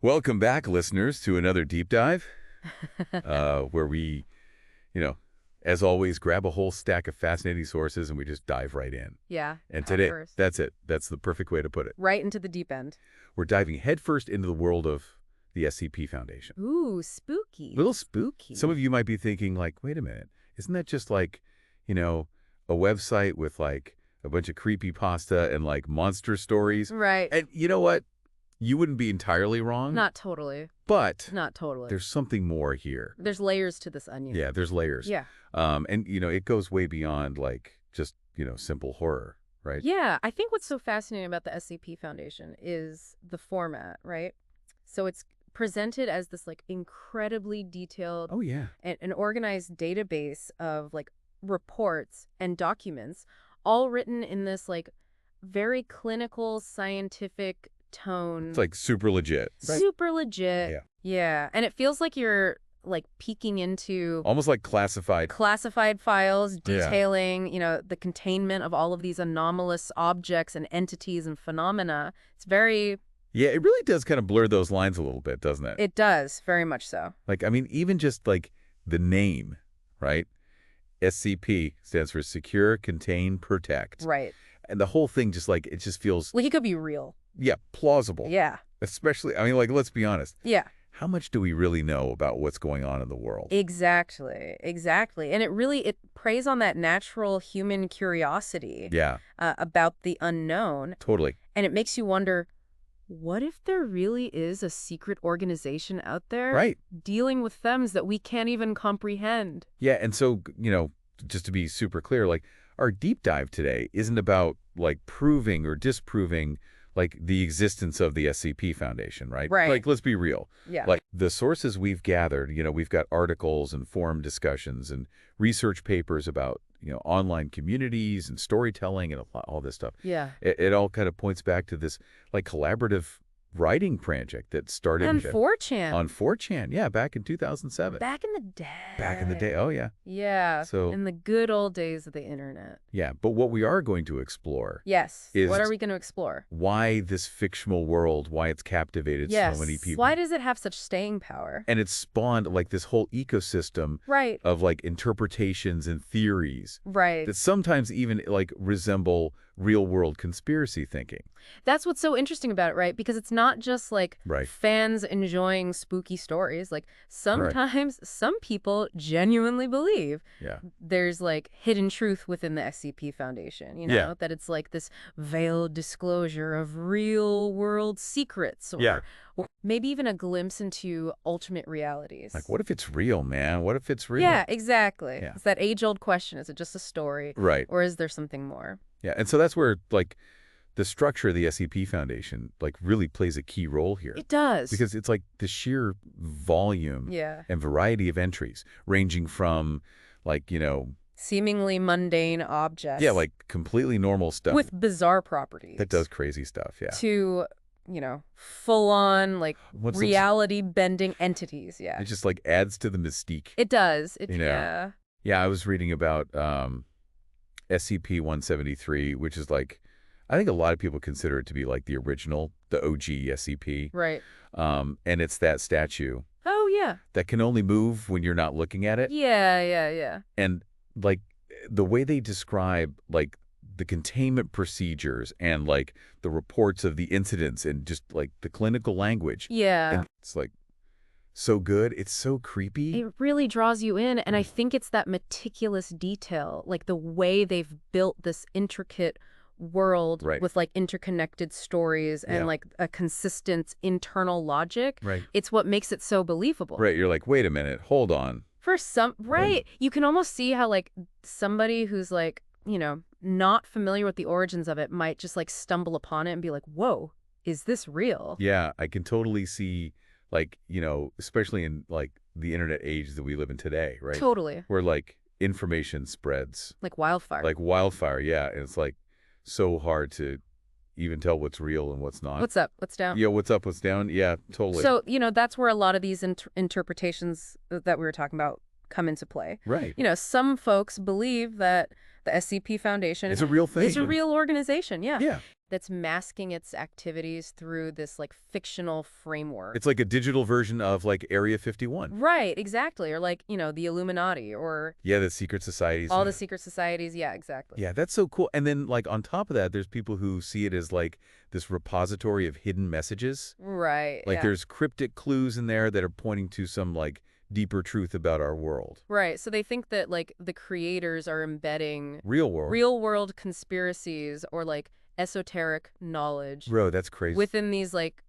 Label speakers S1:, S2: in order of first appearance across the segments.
S1: Welcome back, listeners, to another deep dive, where we, you know, as always, grab a whole stack of fascinating sources and we just dive right in.
S2: Yeah,
S1: And
S2: head
S1: today,
S2: first.
S1: that's it. That's the perfect way to put it.
S2: Right into the deep end.
S1: We're diving headfirst into the world of the SCP Foundation.
S2: Ooh, spooky.
S1: Little
S2: spooky.
S1: Some of you might be thinking, like, wait a minute, isn't that just like, a website with like a bunch of creepypasta and like monster stories?
S2: Right.
S1: And you know what? You wouldn't be entirely wrong.
S2: Not totally.
S1: But
S2: Not totally.
S1: there's something more here.
S2: There's layers to this onion.
S1: Yeah, there's layers.
S2: Yeah.
S1: And, it goes way beyond, like, just, simple horror, right?
S2: Yeah, I think what's so fascinating about the SCP Foundation is the format, right? So it's presented as this, like, incredibly detailed
S1: Oh, yeah.
S2: and organized database of, like, reports and documents, all written in this, like, very clinical, scientific tone.
S1: It's, like, super legit. Right?
S2: Super legit.
S1: Yeah.
S2: Yeah. And it feels like you're, like, peeking into
S1: Almost like classified.
S2: classified files
S1: Yeah.
S2: detailing, the containment of all of these anomalous objects and entities and phenomena. It's very...
S1: Yeah, it really does kind of blur those lines a little bit, doesn't it?
S2: It does, very much so.
S1: Like, I mean, even just, like, the name, right? SCP stands for Secure, Contain, Protect.
S2: Right.
S1: And the whole thing just, like, it just feels,
S2: Like, it could be real.
S1: yeah, plausible.
S2: Yeah.
S1: Especially, I mean, like, let's be honest.
S2: Yeah.
S1: How much do we really know about what's going on in the world?
S2: Exactly. Exactly. And it preys on that natural human curiosity
S1: Yeah,
S2: about the unknown.
S1: totally.
S2: And it makes you wonder, what if there really is a secret organization out there
S1: Right.
S2: dealing with themes that we can't even comprehend?
S1: Yeah, and so, just to be super clear, like, our deep dive today isn't about, like, proving or disproving, like, the existence of the SCP Foundation, right?
S2: Right.
S1: Like, let's be real.
S2: Yeah.
S1: Like, the sources we've gathered, we've got articles and forum discussions and research papers about, online communities and storytelling and all this stuff.
S2: Yeah.
S1: It all kind of points back to this, like, collaborative writing project that started
S2: And 4chan.
S1: on 4chan, yeah, back in 2007.
S2: Back in the day.
S1: Back in the day, oh yeah.
S2: Yeah.
S1: So
S2: in the good old days of the internet.
S1: yeah, but what we are going to explore
S2: Yes.
S1: is
S2: What are we going to explore?
S1: why this fictional world, why it's captivated
S2: Yes.
S1: so many people.
S2: Why does it have such staying power?
S1: And it's spawned like this whole ecosystem
S2: Right.
S1: of like interpretations and theories
S2: Right.
S1: that sometimes even like resemble real world conspiracy thinking.
S2: That's what's so interesting about it, right? Because it's not just like
S1: Right.
S2: fans enjoying spooky stories. Like sometimes some people genuinely believe
S1: Yeah.
S2: there's like hidden truth within the SCP Foundation,
S1: Yeah.
S2: that it's like this veiled disclosure of real world secrets or maybe even a glimpse into ultimate realities.
S1: Like, what if it's real, man? What if it's real?
S2: Yeah, exactly.
S1: Yeah.
S2: It's that age-old question. Is it just a story?
S1: Right.
S2: Or is there something more?
S1: Yeah. And so that's where like the structure of the SCP Foundation like really plays a key role here.
S2: It does.
S1: Because it's like the sheer volume
S2: Yeah.
S1: and variety of entries ranging from like,
S2: Seemingly mundane objects.
S1: yeah, like completely normal stuff
S2: with bizarre properties.
S1: that does crazy stuff. Yeah.
S2: To, full-on, like,
S1: What's
S2: reality-bending entities. Yeah.
S1: It just like adds to the mystique.
S2: It does.
S1: Yeah. Yeah, I was reading about SCP-173, which is like, I think a lot of people consider it to be like the original, the OG SCP.
S2: Right.
S1: And it's that statue
S2: Oh, yeah.
S1: that can only move when you're not looking at it.
S2: Yeah.
S1: And like the way they describe like the containment procedures and like the reports of the incidents and just like the clinical language.
S2: Yeah.
S1: And it's like so good. It's so creepy.
S2: It really draws you in, and I think it's that meticulous detail, like the way they've built this intricate world
S1: Right.
S2: with like interconnected stories and
S1: Yeah.
S2: like a consistent internal logic.
S1: Right.
S2: It's what makes it so believable.
S1: Right. You're like, wait a minute, hold on.
S2: For some, right. You can almost see how like somebody who's like, not familiar with the origins of it might just like stumble upon it and be like, whoa, is this real?
S1: Yeah, I can totally see like, especially in like the internet age that we live in today, right?
S2: Totally.
S1: Where like information spreads
S2: Like wildfire.
S1: like wildfire. Yeah. And it's like so hard to even tell what's real and what's not.
S2: What's up? What's down?
S1: Yeah, what's up, what's down? Yeah, totally.
S2: So, that's where a lot of these interpretations that we were talking about come into play.
S1: right.
S2: Some folks believe that the SCP Foundation
S1: It's a real thing.
S2: is a real organization, yeah.
S1: Yeah.
S2: that's masking its activities through this like fictional framework.
S1: It's like a digital version of like Area 51.
S2: Right, exactly. Or like, the Illuminati or
S1: Yeah, the secret societies.
S2: all the secret societies. Yeah, exactly.
S1: Yeah, that's so cool. And then like on top of that, there's people who see it as like this repository of hidden messages.
S2: Right.
S1: Like
S2: yeah.
S1: there's cryptic clues in there that are pointing to some like deeper truth about our world.
S2: Right. So they think that like the creators are embedding
S1: Real world.
S2: real world conspiracies or like esoteric knowledge
S1: Bro, that's crazy.
S2: within these like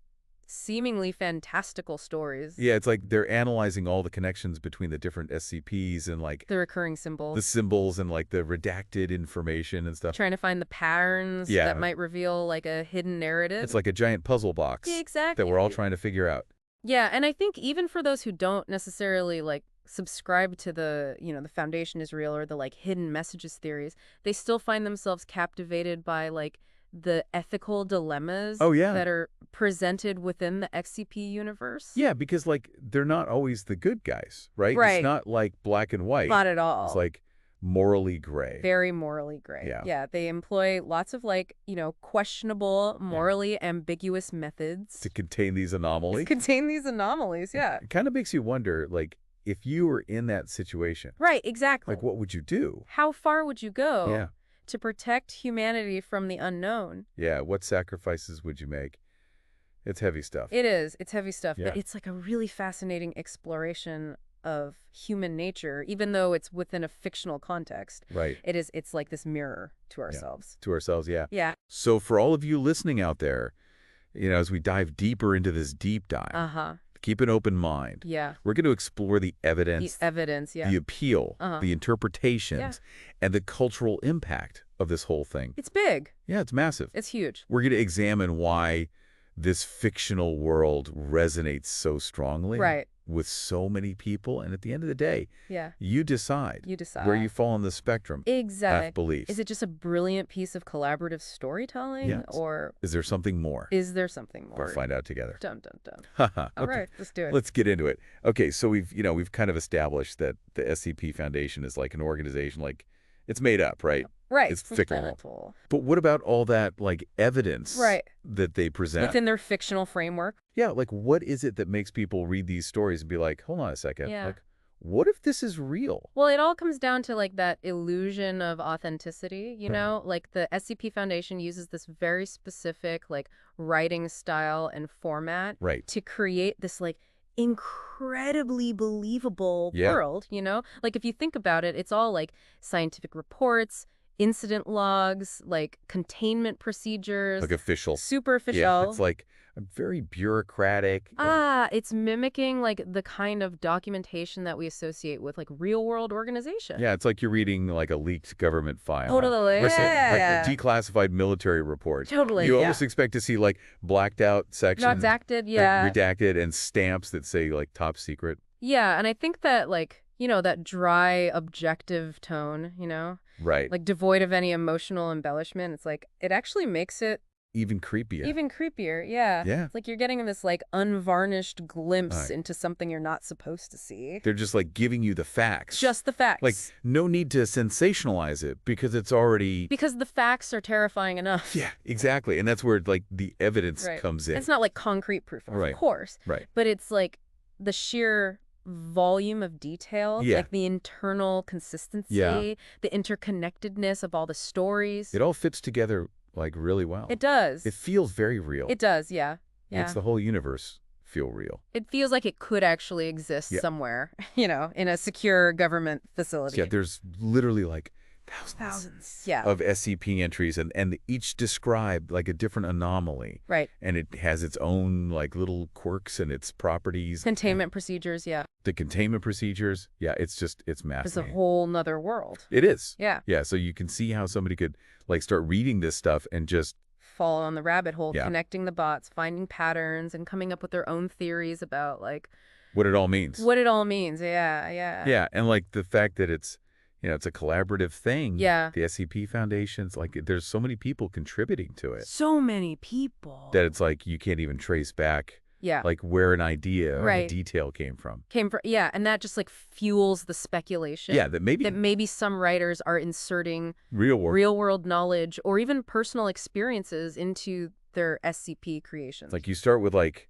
S2: seemingly fantastical stories.
S1: Yeah, it's like they're analyzing all the connections between the different SCPs and like
S2: The recurring symbols.
S1: the symbols and like the redacted information and stuff.
S2: Trying to find the patterns
S1: Yeah.
S2: that might reveal like a hidden narrative.
S1: It's like a giant puzzle box
S2: Yeah, exactly.
S1: that we're all trying to figure out.
S2: Yeah, and I think even for those who don't necessarily like subscribe to the, the Foundation is real or the like hidden messages theories, they still find themselves captivated by like the ethical dilemmas
S1: Oh, yeah.
S2: that are presented within the SCP universe.
S1: Yeah, because like they're not always the good guys, right?
S2: Right.
S1: It's not like black and white.
S2: Not at all.
S1: It's like morally gray.
S2: Very morally gray.
S1: Yeah.
S2: Yeah, they employ lots of like, questionable, morally ambiguous methods
S1: To contain these anomalies.
S2: contain these anomalies. Yeah.
S1: It kind of makes you wonder, like, if you were in that situation,
S2: Right, exactly.
S1: like, what would you do?
S2: How far would you go
S1: Yeah.
S2: to protect humanity from the unknown?
S1: Yeah, what sacrifices would you make? It's heavy stuff.
S2: It is. It's heavy stuff,
S1: Yeah.
S2: but it's like a really fascinating exploration of human nature, even though it's within a fictional context.
S1: Right.
S2: It's like this mirror to ourselves.
S1: To ourselves, yeah.
S2: Yeah.
S1: So for all of you listening out there, as we dive deeper into this deep dive,
S2: Uh-huh.
S1: keep an open mind.
S2: Yeah.
S1: We're going to explore the
S2: The
S1: evidence,
S2: evidence, yeah.
S1: the appeal,
S2: Uh-huh.
S1: the interpretations, and the cultural impact of this whole thing.
S2: It's big.
S1: Yeah, it's massive.
S2: It's huge.
S1: We're going to examine why this fictional world resonates so strongly
S2: Right.
S1: with so many people. And at the end of the day,
S2: Yeah.
S1: you decide
S2: You decide.
S1: where you fall on the spectrum of
S2: Exactly.
S1: beliefs.
S2: Is it just a brilliant piece of collaborative storytelling?
S1: Yes.
S2: Or
S1: Is there something more?
S2: is there something more?
S1: We'll find out together.
S2: Dun, dun, dun.
S1: Haha.
S2: All
S1: Okay.
S2: right, let's do it.
S1: Let's get into it. Okay, so we've kind of established that the SCP Foundation is like an organization, like it's made up, right?
S2: Right.
S1: It's fictional. But what about all that like evidence
S2: Right.
S1: that they present?
S2: Within their fictional framework.
S1: Yeah, like what is it that makes people read these stories and be like, hold on a second,
S2: Yeah.
S1: like what if this is real?
S2: Well, it all comes down to like that illusion of authenticity,
S1: Right.
S2: Like the SCP Foundation uses this very specific like writing style and format
S1: Right.
S2: to create this like incredibly believable
S1: Yeah.
S2: world, Like if you think about it, it's all like scientific reports, incident logs, like containment procedures,
S1: Like official.
S2: super official.
S1: Yeah, it's like a very bureaucratic.
S2: It's mimicking like the kind of documentation that we associate with like real world organization.
S1: Yeah, it's like you're reading like a leaked government file.
S2: Totally.
S1: Or say,
S2: Yeah.
S1: like a declassified military report.
S2: Totally.
S1: You
S2: yeah.
S1: almost expect to see like blacked out sections.
S2: Redacted, yeah.
S1: Redacted and stamps that say like top secret.
S2: Yeah, and I think that like, that dry, objective tone,
S1: Right.
S2: like devoid of any emotional embellishment, it's like it actually makes it
S1: even creepier.
S2: even creepier. Yeah.
S1: Yeah.
S2: It's like you're getting this like unvarnished glimpse
S1: Right.
S2: into something you're not supposed to see.
S1: They're just like giving you the facts.
S2: Just the facts.
S1: like no need to sensationalize it because it's already.
S2: Because the facts are terrifying enough.
S1: Yeah, exactly. And that's where like the evidence
S2: Right.
S1: comes in.
S2: It's not like concrete proof, of
S1: Right.
S2: course.
S1: Right.
S2: But it's like the sheer volume of detail,
S1: Yeah.
S2: like the internal consistency,
S1: Yeah.
S2: the interconnectedness of all the stories.
S1: It all fits together like really well.
S2: It does.
S1: It feels very real.
S2: It does, yeah.
S1: Makes the whole universe feel real.
S2: It feels like it could actually exist
S1: Yeah.
S2: somewhere, in a secure government facility.
S1: Yeah, there's literally like
S2: Thousands. Yeah.
S1: of SCP entries and each describe like a different anomaly.
S2: Right.
S1: And it has its own like little quirks and its properties.
S2: Containment procedures, yeah.
S1: The containment procedures. Yeah, it's
S2: It's a
S1: massive.
S2: whole nother world.
S1: It is.
S2: Yeah.
S1: Yeah, so you can see how somebody could like start reading this stuff and just
S2: Fall on the rabbit hole,
S1: Yeah.
S2: connecting the dots, finding patterns, and coming up with their own theories about like
S1: what it all means.
S2: what it all means. Yeah, yeah.
S1: Yeah, and like the fact that it's it's a collaborative thing.
S2: Yeah.
S1: The SCP Foundation's like there's so many people contributing to it
S2: So many people.
S1: that it's like you can't even trace back
S2: Yeah.
S1: like where an idea or a
S2: Right.
S1: detail came from.
S2: Yeah, and that just like fuels the
S1: Yeah,
S2: speculation
S1: that
S2: that
S1: maybe
S2: maybe some writers are inserting
S1: real world.
S2: real world knowledge or even personal experiences into their SCP
S1: It's
S2: creations.
S1: like you start with like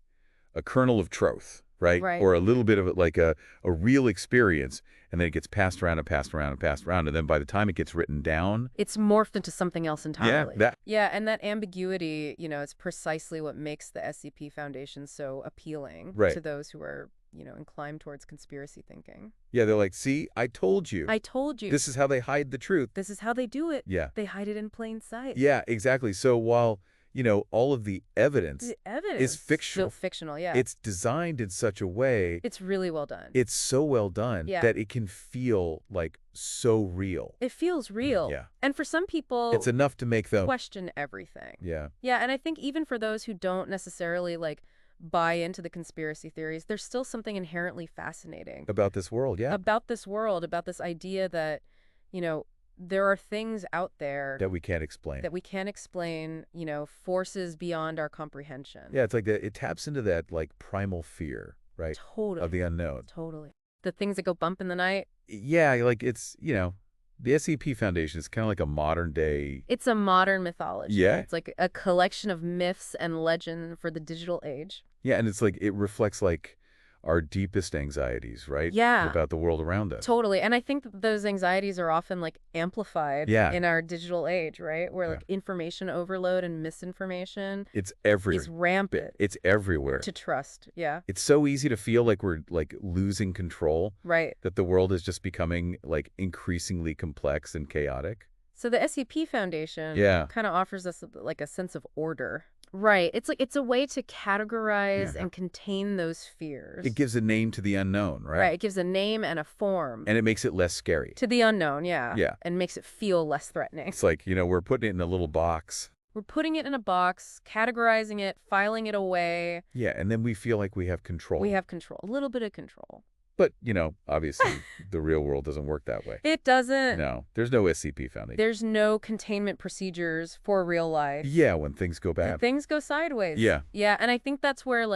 S1: a kernel of truth, right?
S2: Right.
S1: Or a little bit of it, like a real experience, and then it gets passed around and passed around and passed around, and then by the time it gets written down,
S2: It's morphed into something else
S1: yeah,
S2: entirely.
S1: that
S2: Yeah, and that ambiguity, it's precisely what makes the SCP Foundation so appealing
S1: right.
S2: to those who are, inclined towards conspiracy thinking.
S1: Yeah, they're like, see, I told you.
S2: I told you.
S1: This is how they hide the truth.
S2: This is how they do it.
S1: Yeah.
S2: They hide it in plain sight.
S1: Yeah, exactly. So while, all of the evidence
S2: The evidence
S1: is fictional,
S2: fictional, yeah.
S1: it's designed in such a way,
S2: It's really well done.
S1: it's so well done
S2: Yeah.
S1: that it can feel like so real.
S2: It feels real.
S1: Yeah.
S2: And for some people,
S1: It's enough to make them,
S2: question everything.
S1: yeah,
S2: Yeah, and I think even for those who don't necessarily buy into the conspiracy theories, there's still something inherently fascinating
S1: about this world, yeah,
S2: about this world, about this idea that, there are things out there
S1: that we can't explain.
S2: that we can't explain, forces beyond our comprehension.
S1: Yeah, it's like it taps into that like primal fear, right?
S2: Totally.
S1: Of the unknown.
S2: Totally. The things that go bump in the night.
S1: Yeah, like it's, the SCP Foundation is kind of like a modern day.
S2: It's a modern mythology.
S1: Yeah.
S2: It's like a collection of myths and legend for the digital age.
S1: Yeah, and it's like it reflects like our deepest anxieties, right?
S2: Yeah.
S1: About the world around us.
S2: Totally. And I think that those anxieties are often amplified
S1: Yeah.
S2: in our digital age, right? Where
S1: Yeah.
S2: information overload and misinformation
S1: It's everywhere.
S2: is rampant
S1: It's everywhere.
S2: to trust. Yeah.
S1: It's so easy to feel like we're like losing control,
S2: Right.
S1: that the world is just becoming like increasingly complex and chaotic.
S2: So the SCP Foundation
S1: Yeah.
S2: kind of offers us a sense of order. Right. It's a way to categorize
S1: Yeah.
S2: and contain those fears.
S1: It gives a name to the unknown, right?
S2: Right. It gives a name and a form
S1: And it makes it less scary.
S2: to the unknown, yeah.
S1: Yeah.
S2: And makes it feel less threatening.
S1: It's like, we're putting it in a little box.
S2: We're putting it in a box, categorizing it, filing it away.
S1: Yeah, and then we feel like we have control.
S2: We have control, a little bit of control.
S1: But, obviously the real world doesn't work that way.
S2: It doesn't.
S1: No, there's no SCP Foundation.
S2: There's no containment procedures for real life.
S1: Yeah, when things go bad.
S2: Things go sideways.
S1: Yeah.
S2: Yeah, and I think that's where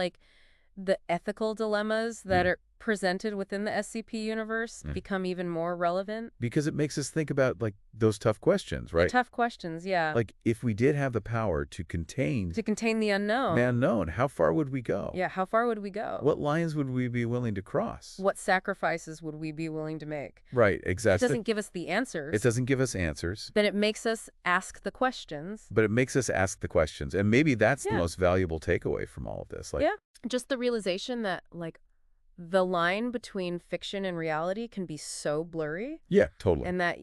S2: the ethical dilemmas that
S1: Mm.
S2: are presented within the SCP universe become even more relevant.
S1: Because it makes us think about like those tough questions, right?
S2: Tough questions, yeah.
S1: Like if we did have the power to contain
S2: the unknown.
S1: the unknown, how far would we go?
S2: Yeah, how far would we go?
S1: What lines would we be willing to cross?
S2: What sacrifices would we be willing to make?
S1: Right,
S2: It
S1: exactly.
S2: doesn't give us the answers.
S1: It doesn't give us answers,
S2: Then it makes us ask the questions.
S1: but it makes us ask the questions. And maybe that's the
S2: Yeah.
S1: most valuable takeaway from all of this. Like,
S2: Yeah. Just the realization that the line between fiction and reality can be so blurry,
S1: yeah, totally.
S2: and that,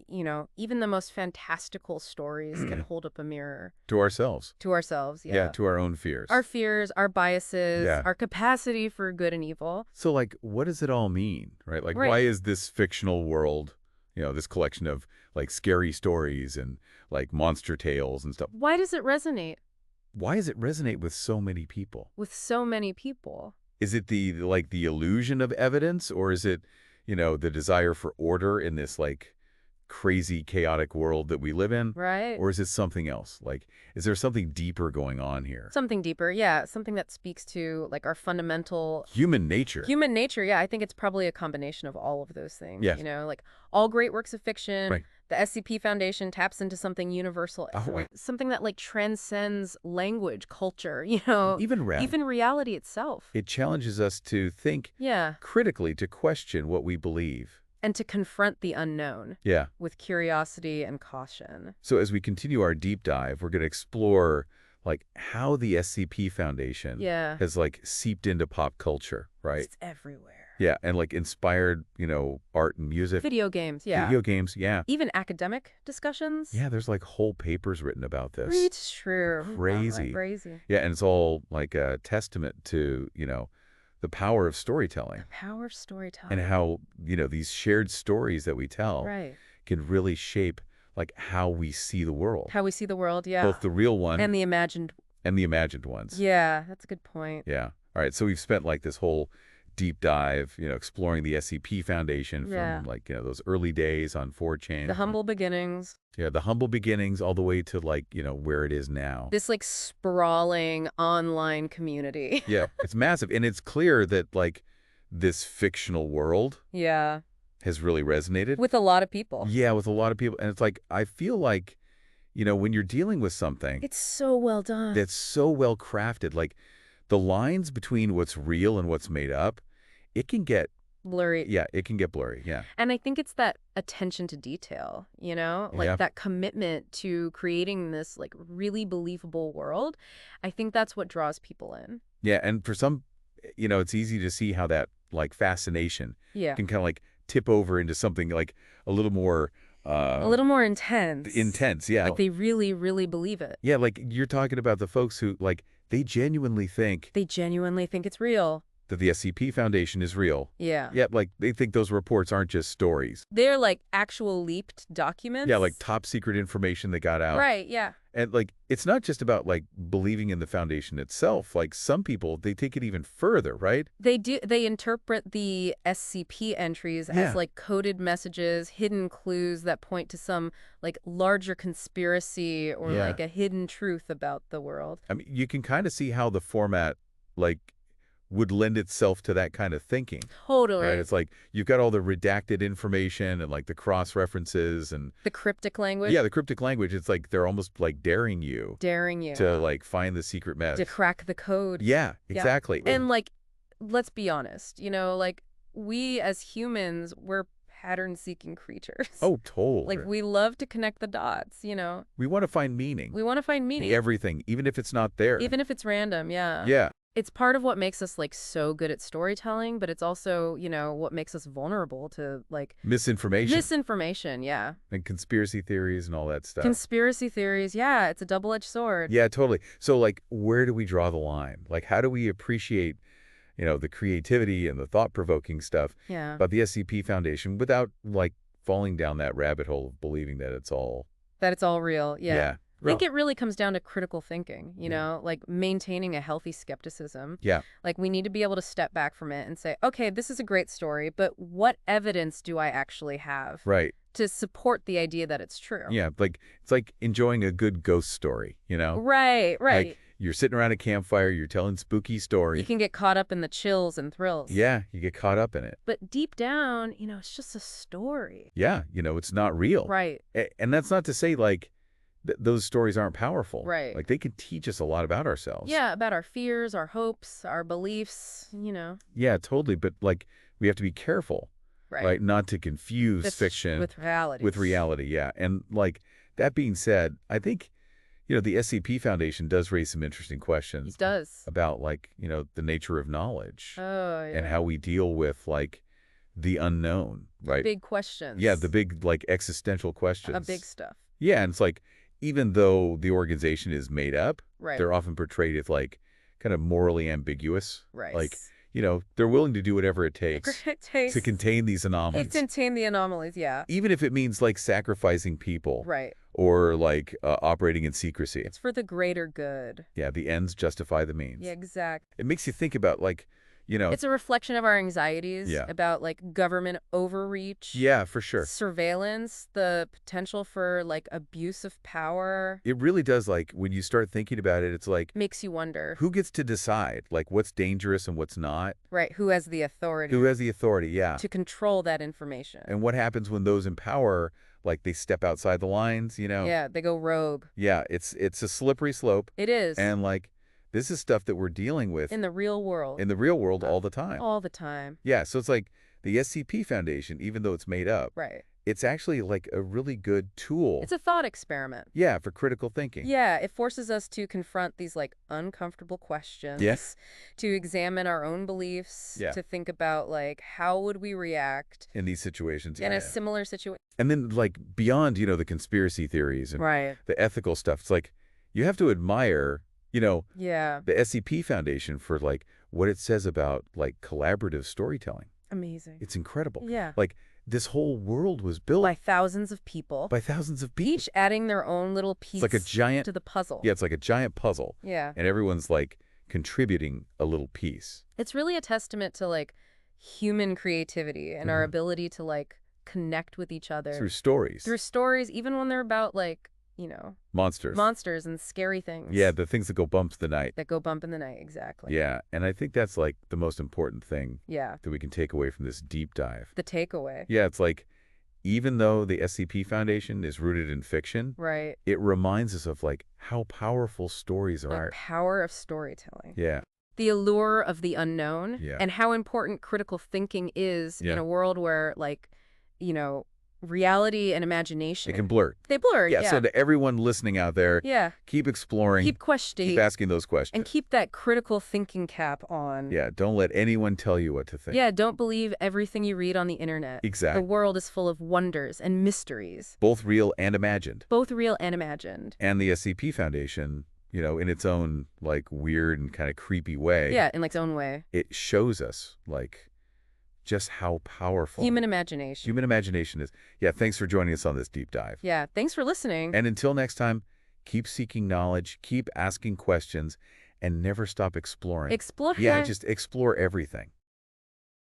S2: even the most fantastical stories can hold up a mirror
S1: To ourselves.
S2: to ourselves.
S1: Yeah,
S2: Yeah.
S1: to our own fears.
S2: Our fears, our biases,
S1: Yeah.
S2: our capacity for good and evil.
S1: So, like, what does it all mean, right? Like,
S2: Right.
S1: why is this fictional world, this collection of, like, scary stories and, like, monster tales and stuff,
S2: Why does it resonate
S1: why does it resonate with so many people?
S2: with so many people?
S1: Is it the illusion of evidence, or is it, the desire for order in this, like, crazy, chaotic world that we live in?
S2: Right?
S1: Or is it something else? Like, is there something deeper going on here?
S2: Something deeper, yeah. Something that speaks to, our fundamental
S1: Human nature.
S2: human nature. Yeah, I think it's probably a combination of all of those things.
S1: Yes.
S2: All great works of fiction.
S1: Right.
S2: The SCP Foundation taps into something universal,
S1: Oh.
S2: something that transcends language, culture,
S1: Even
S2: even reality itself.
S1: It challenges us to think
S2: Yeah,
S1: critically, to question what we believe.
S2: and to confront the unknown
S1: Yeah.
S2: with curiosity and caution.
S1: So as we continue our deep dive, we're going to explore like how the SCP Foundation
S2: Yeah,
S1: has like seeped into pop culture, right?
S2: it's everywhere.
S1: Yeah, and like inspired, art and music,
S2: Video games, yeah.
S1: video games, yeah.
S2: Even academic discussions.
S1: Yeah, there's like whole papers written about this.
S2: It's true.
S1: Crazy.
S2: Crazy.
S1: Yeah, and it's all like a testament to, the power of storytelling
S2: Power of storytelling.
S1: and how, these shared stories that we tell
S2: Right.
S1: can really shape like how we see the world.
S2: How we see the world, yeah.
S1: Both the real one
S2: And the imagined.
S1: and the imagined ones.
S2: Yeah, that's a good point.
S1: Yeah. All right, so we've spent like this whole deep dive, exploring the SCP Foundation
S2: Yeah.
S1: from those early days on
S2: The
S1: 4chan.
S2: humble beginnings.
S1: Yeah, the humble beginnings all the way to where it is now.
S2: This like sprawling online community.
S1: Yeah, it's massive. And it's clear that this fictional world
S2: Yeah.
S1: has really resonated.
S2: With a lot of people.
S1: Yeah, with a lot of people. And it's I feel like, when you're dealing with something
S2: It's so well done.
S1: that's so well crafted, the lines between what's real and what's made up, it can get,
S2: Blurry.
S1: yeah, it can get blurry. Yeah.
S2: And I think it's that attention to detail, like
S1: Yeah.
S2: that commitment to creating this like really believable world. I think that's what draws people in.
S1: Yeah. And for some, it's easy to see how that fascination
S2: Yeah.
S1: can kind of tip over into something a little more
S2: A little more intense.
S1: intense. Yeah.
S2: Like they really, really believe it.
S1: Yeah. You're talking about the folks who they genuinely think
S2: They genuinely think it's real.
S1: that the SCP Foundation is real.
S2: Yeah.
S1: Yeah. They think those reports aren't just stories.
S2: They're like actual leaked documents.
S1: Yeah. Top secret information that got out.
S2: Right, yeah.
S1: And it's not just about believing in the foundation itself. Some people, they take it even further, right?
S2: They interpret the SCP entries
S1: Yeah.
S2: as like coded messages, hidden clues that point to some like larger conspiracy or
S1: Yeah.
S2: like a hidden truth about the world.
S1: I mean, you can kind of see how the format would lend itself to that kind of thinking.
S2: Totally.
S1: Right? It's you've got all the redacted information and the cross references and
S2: The cryptic language.
S1: yeah, the cryptic language. It's they're almost daring you
S2: Daring you
S1: to find the secret
S2: to
S1: message.
S2: crack the code.
S1: Yeah, exactly.
S2: And let's be honest, we as humans, we're pattern-seeking creatures.
S1: Oh, totally.
S2: We love to connect the dots,
S1: We want to find meaning.
S2: We want to find meaning.
S1: in everything, even if it's not there.
S2: Even if it's random, yeah.
S1: Yeah.
S2: It's part of what makes us so good at storytelling, but it's also, what makes us vulnerable to
S1: Misinformation.
S2: misinformation, yeah.
S1: And conspiracy theories and all that stuff.
S2: Conspiracy theories, yeah, it's a double-edged sword.
S1: Yeah, totally. So where do we draw the line? How do we appreciate, the creativity and the thought-provoking stuff
S2: Yeah.
S1: about the SCP Foundation without falling down that rabbit hole of believing that it's all
S2: That it's all real, yeah.
S1: yeah.
S2: I think it really comes down to critical thinking, maintaining a healthy skepticism.
S1: Yeah.
S2: We need to be able to step back from it and say, okay, this is a great story, but what evidence do I actually have
S1: Right.
S2: to support the idea that it's true?
S1: Yeah, it's enjoying a good ghost story,
S2: Right, right.
S1: You're sitting around a campfire, you're telling spooky story.
S2: You can get caught up in the chills and thrills.
S1: Yeah, you get caught up in it.
S2: But deep down, it's just a story.
S1: Yeah, it's not real.
S2: Right.
S1: And that's not to say those stories aren't powerful.
S2: Right.
S1: They can teach us a lot about ourselves.
S2: Yeah, about our fears, our hopes, our beliefs,
S1: Yeah, totally. But we have to be careful, right? Not to confuse fiction
S2: with reality.
S1: with reality. Yeah. And that being said, I think, the SCP Foundation does raise some interesting questions.
S2: It does.
S1: About the nature of knowledge.
S2: Oh, yeah.
S1: And how we deal with the unknown, right?
S2: Big questions.
S1: Yeah, the big existential questions.
S2: Big stuff.
S1: Yeah, and it's even though the organization is made up,
S2: Right.
S1: they're often portrayed as kind of morally ambiguous.
S2: Right.
S1: They're willing to do whatever it takes
S2: It takes
S1: to contain these anomalies.
S2: to contain the anomalies, yeah.
S1: Even if it means sacrificing people.
S2: Right.
S1: Or operating in secrecy.
S2: It's for the greater good.
S1: Yeah, the ends justify the means.
S2: Yeah, exactly.
S1: It makes you think about
S2: It's a reflection of our anxieties
S1: Yeah.
S2: about government overreach.
S1: Yeah, for sure.
S2: Surveillance, the potential for abuse of power.
S1: It really does when you start thinking about it, it's
S2: Makes you wonder.
S1: who gets to decide what's dangerous and what's not?
S2: Right, who has the authority
S1: Who has the authority? Yeah.
S2: to control that information.
S1: And what happens when those in power they step outside the lines,
S2: Yeah, they go rogue.
S1: Yeah, it's a slippery slope.
S2: It is.
S1: And this is stuff that we're dealing with
S2: in the real world.
S1: in the real world all the time.
S2: All the time.
S1: Yeah, so it's the SCP Foundation, even though it's made up,
S2: Right.
S1: it's actually a really good tool.
S2: It's a thought experiment.
S1: Yeah, for critical thinking.
S2: Yeah, it forces us to confront these uncomfortable questions.
S1: Yes.
S2: To examine our own beliefs.
S1: Yeah.
S2: To think about how would we react
S1: In these situations.
S2: in
S1: yeah.
S2: a similar situation.
S1: And then beyond, the conspiracy theories and
S2: Right.
S1: the ethical stuff, it's you have to admire,
S2: Yeah.
S1: the SCP Foundation for what it says about collaborative storytelling.
S2: Amazing.
S1: It's incredible.
S2: Yeah.
S1: This whole world was built
S2: By thousands of people.
S1: by thousands of people.
S2: Each adding their own little piece
S1: It's a giant
S2: to the puzzle.
S1: Yeah, it's a giant puzzle.
S2: Yeah.
S1: And everyone's contributing a little piece.
S2: It's really a testament to human creativity and our ability to, like, connect with each
S1: Through
S2: other
S1: stories.
S2: through stories, even when they're about, like,
S1: Monsters.
S2: monsters and scary things.
S1: Yeah, the things that go bump in the night.
S2: That go bump in the night, exactly.
S1: Yeah, and I think that's like the most important thing
S2: Yeah,
S1: that we can take away from this deep dive.
S2: the takeaway.
S1: Yeah, it's like even though the SCP Foundation is rooted in fiction,
S2: Right.
S1: it reminds us of like how powerful stories
S2: The
S1: are.
S2: power of storytelling.
S1: Yeah,
S2: The allure of the unknown.
S1: Yeah.
S2: And how important critical thinking is
S1: Yeah.
S2: in a world where, like, reality and imagination.
S1: it can blur.
S2: They blur,
S1: Yeah, so to everyone listening out there,
S2: Yeah.
S1: keep exploring,
S2: Keep questioning.
S1: keep asking those questions.
S2: And keep that critical thinking cap on.
S1: Yeah, don't let anyone tell you what to think.
S2: Yeah, don't believe everything you read on the internet.
S1: Exactly.
S2: The world is full of wonders and mysteries.
S1: Both real and imagined.
S2: Both real and imagined.
S1: And the SCP Foundation, in its own like weird and kind of creepy way.
S2: Yeah, in like its own way.
S1: It shows us like just how powerful
S2: Human imagination.
S1: human imagination is. Yeah, thanks for joining us on this deep dive.
S2: Yeah, thanks for listening.
S1: And until next time, keep seeking knowledge, keep asking questions, and never stop exploring.
S2: Explore.
S1: Yeah, just explore everything.